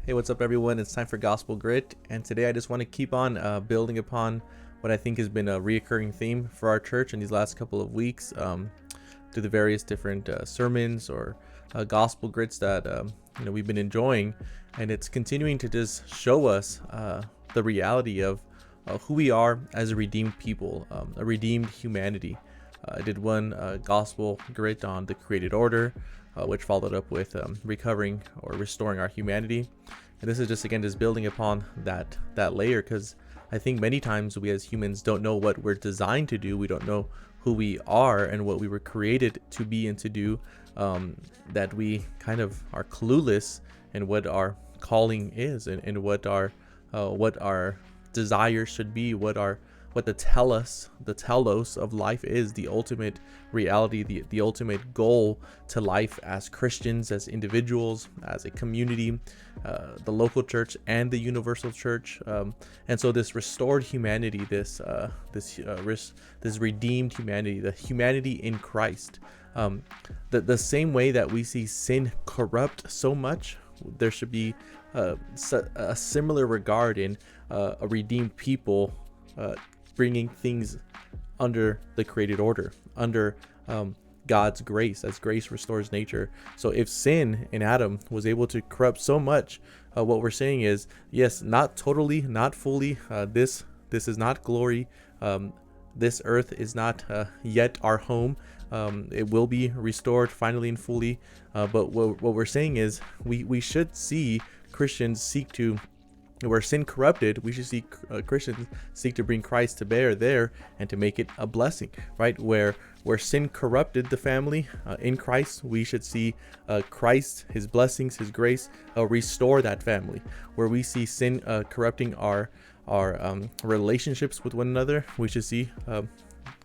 Hey, what's up, everyone? It's time for Gospel Grit, and today I just want to keep on building upon what I think has been a reoccurring theme for our church in these last couple of weeks through the various different sermons or gospel grits that we've been enjoying, and it's continuing to just show us the reality of who we are as a redeemed people, a redeemed humanity. I did one gospel grit on the created order, which followed up with recovering or restoring our humanity. And this is just building upon that layer, because I think many times we as humans don't know what we're designed to do. We don't know who we are and what we were created to be and to do. That we kind of are clueless in what our calling is, and what our desires should be, what the telos of life is, the ultimate reality, the ultimate goal to life as Christians, as individuals, as a community, the local church and the universal church. And so this restored humanity, this redeemed humanity, the humanity in Christ, the same way that we see sin corrupt so much, there should be a similar regard in a redeemed people bringing things under the created order, under God's grace, as grace restores nature. So if sin in Adam was able to corrupt so much, what we're saying is, yes, not totally, not fully, this is not glory. This earth is not yet our home. It will be restored finally and fully. But what we're saying is we should see Christians seek to, where sin corrupted, we should see Christians seek to bring Christ to bear there and to make it a blessing, right? Where sin corrupted the family, in Christ, we should see Christ, his blessings, his grace, restore that family. Where we see sin corrupting our relationships with one another, we should see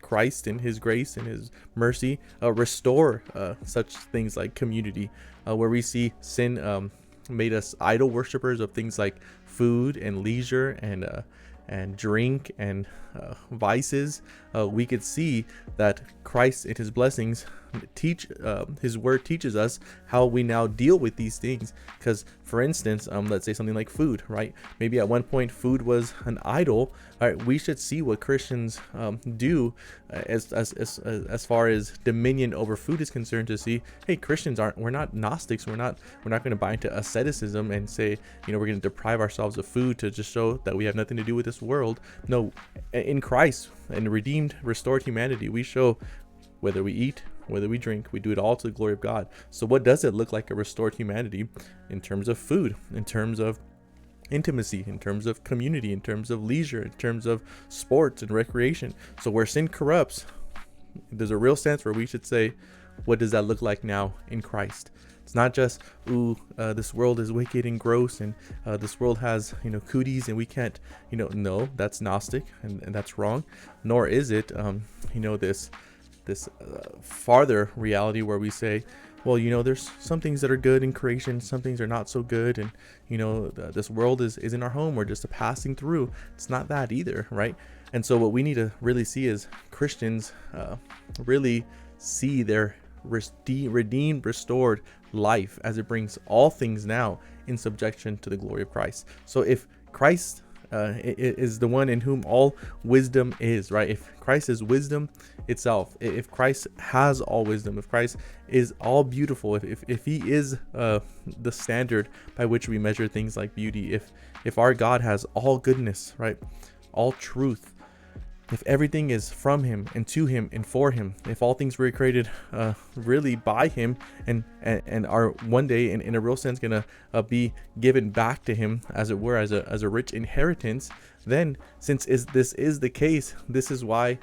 Christ in his grace and his mercy restore such things like community. Where we see sin made us idol worshipers of things like food and leisure and drink and vices, we could see that Christ in his blessings his word teaches us how we now deal with these things. Because for instance, let's say something like food, right? Maybe at one point food was an idol. All right, we should see what Christians do as far as dominion over food is concerned, to see, hey, we're not Gnostics. We're not going to buy into asceticism and say, we're going to deprive ourselves of food to just show that we have nothing to do with this world. No, in Christ and redeemed, restored humanity, we show whether we eat, whether we drink, we do it all to the glory of God. So what does it look like a restored humanity in terms of food, in terms of intimacy, in terms of community, in terms of leisure, in terms of sports and recreation? So where sin corrupts, there's a real sense where we should say, what does that look like now in Christ? It's not just, this world is wicked and gross, and this world has, cooties, and we can't, no, that's Gnostic, and that's wrong. Nor is it, this farther reality where we say, well, there's some things that are good in creation, some things are not so good, and this world is in our home, we're just a passing through. It's not that either, right? And so what we need to really see is Christians really see their redeemed, restored life as it brings all things now in subjection to the glory of Christ. So if Christ is the one in whom all wisdom is, right? If Christ is wisdom itself, if Christ has all wisdom, if Christ is all beautiful, if he is the standard by which we measure things like beauty, if our God has all goodness, right, all truth, if everything is from him and to him and for him, if all things were created really by him and are one day in a real sense gonna be given back to him, as it were, as a rich inheritance, then since this is the case, this is why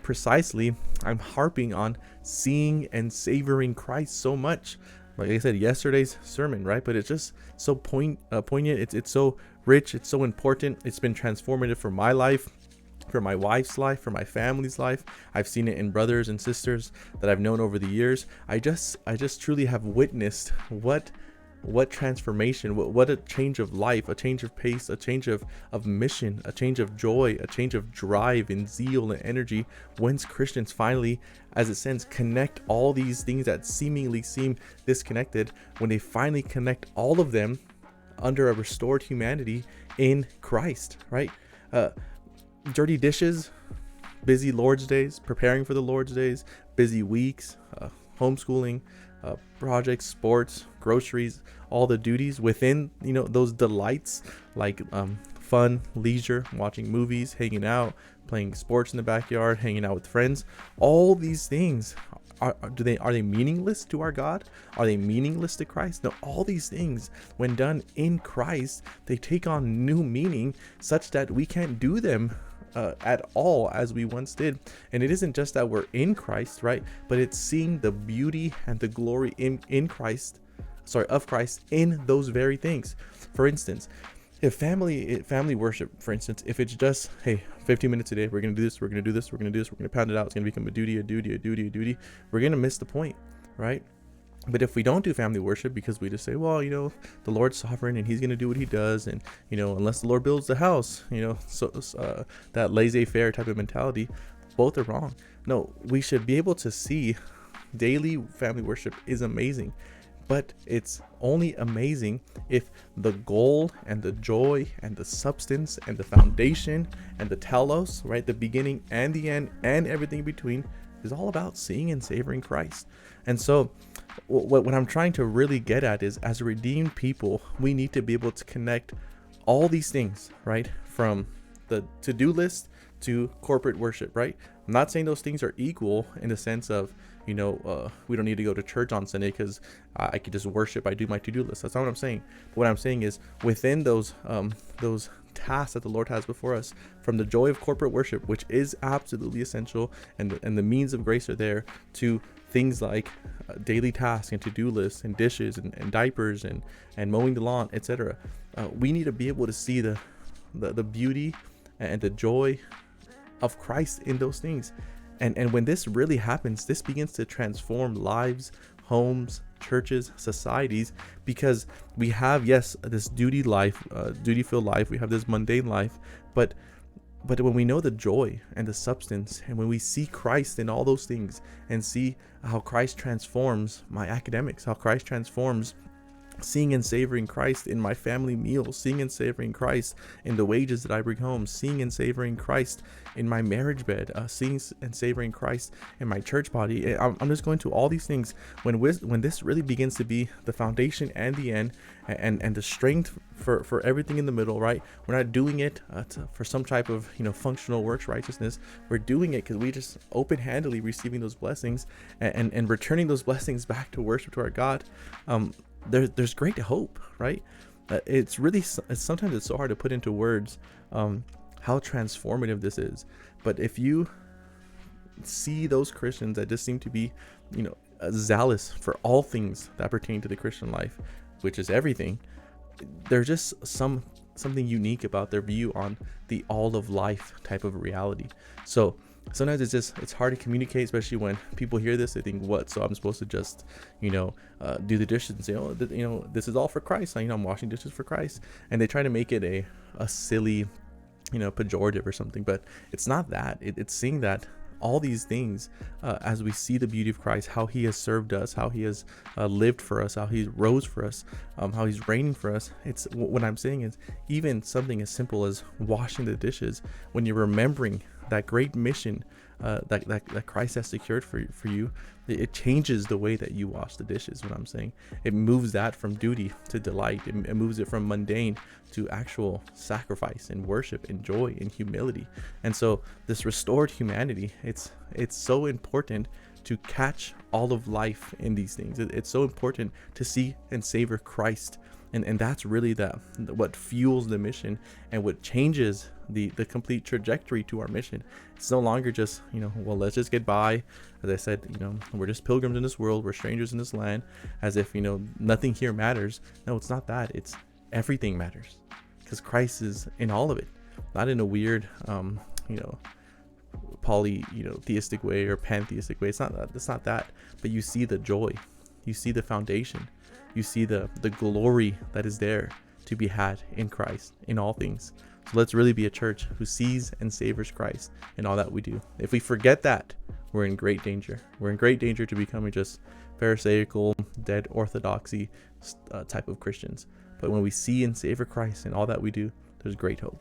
precisely I'm harping on seeing and savoring Christ so much. Like I said, yesterday's sermon, right? But it's just so poignant. It's so rich. It's so important. It's been transformative for my life, for my wife's life, for my family's life. I've seen it in brothers and sisters that I've known over the years. I just truly have witnessed what transformation, what a change of life, a change of pace, a change of mission, a change of joy, a change of drive and zeal and energy once Christians finally, as it says, connect all these things that seemingly seem disconnected. When they finally connect all of them under a restored humanity in Christ, right? Uh, Dirty dishes, busy Lord's days, preparing for the Lord's days, busy weeks, homeschooling, projects, sports, groceries, all the duties within, those delights like fun, leisure, watching movies, hanging out, playing sports in the backyard, hanging out with friends. All these things are they meaningless to our God? Are they meaningless to Christ? No, all these things, when done in Christ, they take on new meaning such that we can't do them at all as we once did. And it isn't just that we're in Christ, right? But it's seeing the beauty and the glory in Christ, of Christ in those very things. For instance, if family worship, for instance, if it's just, hey, 15 minutes a day, we're gonna do this, we're gonna do this, we're gonna do this, we're gonna pound it out, it's gonna become a duty, we're gonna miss the point, right? But if we don't do family worship because we just say, well, the Lord's sovereign and he's going to do what he does. And, unless the Lord builds the house, that laissez-faire type of mentality, both are wrong. No, we should be able to see daily family worship is amazing, but it's only amazing if the goal and the joy and the substance and the foundation and the telos, right? The beginning and the end and everything in between is all about seeing and savoring Christ. And so what I'm trying to really get at is, as a redeemed people, we need to be able to connect all these things, right? From the to-do list to corporate worship, right? I'm not saying those things are equal in the sense of, we don't need to go to church on Sunday because I could just worship. I do my to-do list. That's not what I'm saying. But what I'm saying is, within those tasks that the Lord has before us, from the joy of corporate worship, which is absolutely essential, and the means of grace are there, to things like daily tasks and to-do lists and dishes and diapers and mowing the lawn, etc. We need to be able to see the beauty and the joy of Christ in those things. And when this really happens, this begins to transform lives, homes, churches, societies, because we have, yes, this duty-filled life, we have this mundane life, but when we know the joy and the substance, and when we see Christ in all those things, and see how Christ transforms my academics, how Christ transforms seeing and savoring Christ in my family meals, seeing and savoring Christ in the wages that I bring home, seeing and savoring Christ in my marriage bed, seeing and savoring Christ in my church body. I'm just going to all these things. When this really begins to be the foundation and the end, and the strength for everything in the middle, right? We're not doing it for some type of functional works righteousness. We're doing it because we just open-handedly receiving those blessings and returning those blessings back to worship to our God. There's great hope, right? Sometimes it's so hard to put into words how transformative this is. But if you see those Christians that just seem to be, zealous for all things that pertain to the Christian life, which is everything, there's just something unique about their view on the all of life type of reality. So sometimes it's hard to communicate, especially when people hear this. They think, what? So I'm supposed to just, do the dishes and say, this is all for Christ. I'm washing dishes for Christ. And they try to make it a silly, pejorative or something. But it's not that. It's seeing that all these things, as we see the beauty of Christ, how he has served us, how he has lived for us, how he rose for us, how he's reigning for us. It's what I'm saying is, even something as simple as washing the dishes, when you're remembering that great mission that Christ has secured for you, it changes the way that you wash the dishes. What I'm saying, it moves that from duty to delight. It moves it from mundane to actual sacrifice and worship and joy and humility. And so this restored humanity, it's so important to catch all of life in these things. It's so important to see and savor Christ. And that's really what fuels the mission and what changes the complete trajectory to our mission. It's no longer just, let's just get by. As I said, we're just pilgrims in this world. We're strangers in this land, as if, nothing here matters. No, it's not that. It's everything matters, because Christ is in all of it, not in a weird, theistic way or pantheistic way. It's not that, but you see the joy, you see the foundation, you see the glory that is there to be had in Christ in all things. So let's really be a church who sees and savors Christ in all that we do. If we forget that, we're in great danger. We're in great danger to becoming just pharisaical, dead orthodoxy type of Christians. But when we see and savor Christ in all that we do, there's great hope.